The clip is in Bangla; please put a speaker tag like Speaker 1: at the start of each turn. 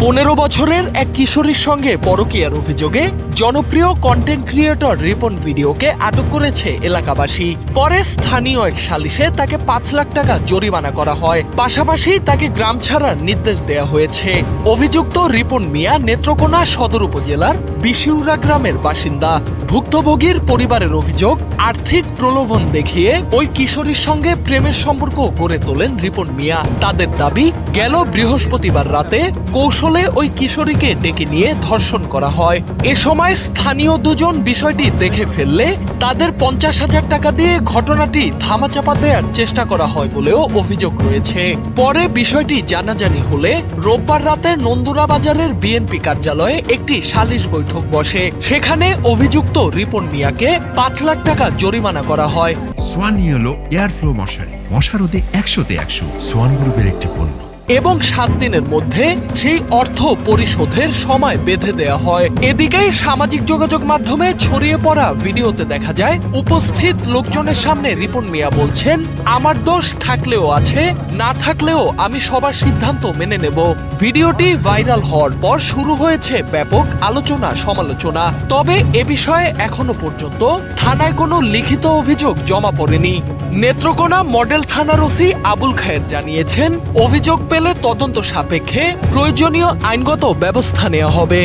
Speaker 1: 15 বছরের এক কিশোরীর সঙ্গে পরকীয়ার অভিযোগে জনপ্রিয় কন্টেন্ট ক্রিয়েটর রিপন ভিডিওকে আটক করেছে এলাকাবাসী। পরে স্থানীয় এক সালিশে তাকে 5 লাখ টাকা জরিমানা করা হয়। পাশাপাশি তাকে গ্রাম ছাড়ার নির্দেশ দেওয়া হয়েছে। অভিযুক্ত রিপন মিয়া নেত্রকোনা সদর উপজেলার বিশিউরা গ্রামের বাসিন্দা। ভুক্তভোগীর পরিবারের অভিযোগ, আর্থিক প্রলোভন দেখিয়ে ওই কিশোরীর সঙ্গে প্রেমের সম্পর্ক গড়ে তোলেন রিপন মিয়া। তাদের দাবি, গেল বৃহস্পতিবার রাতে কৌশলে ওই কিশোরীকে ডেকে নিয়ে ধর্ষণ করা হয়। এ সময় স্থানীয় দুজন বিষয়টি দেখে ফেললে তাদের 50,000 টাকা দিয়ে ঘটনাটি ধামাচাপা দেওয়ার চেষ্টা করা হয় বলেও অভিযোগ রয়েছে। পরে বিষয়টি জানাজানি হলে রোববার রাতে নন্দুরা বাজারের বিএনপি কার্যালয়ে একটি সালিশ বৈঠক বসে। সেখানে অভিযুক্ত রিপন মিয়াকে 5 লাখ টাকা জরিমানা করা হয়।
Speaker 2: সোয়ান ইয়েলো এয়ারফ্লো মশারি, মশা রোধে 100তে 100, সোয়ান গ্রুপের একটি পণ্য।
Speaker 1: এবং 7 দিনের মধ্যে সেই অর্থ পরিশোধের সময় বেঁধে দেওয়া হয়। এদিকে সামাজিক যোগাযোগ মাধ্যমে ছড়িয়ে পড়া ভিডিওতে দেখা যায়, উপস্থিত লোকজনের সামনে রিপন মিয়া বলছেন, আমার দোষ থাকলেও আছে, না থাকলেও আমি সবার সিদ্ধান্ত মেনে নেব। ভিডিওটি ভাইরাল হওয়ার পর শুরু হয়েছে ব্যাপক আলোচনা সমালোচনা। তবে এ বিষয়ে এখনো পর্যন্ত থানায় কোনো লিখিত অভিযোগ জমা পড়েনি। নেত্রকোনা মডেল থানার ওসি আবুল খায়ের জানিয়েছেন, অভিযোগ পেলে তদন্ত সাপেক্ষে প্রয়োজনীয় আইনগত ব্যবস্থা নেওয়া হবে।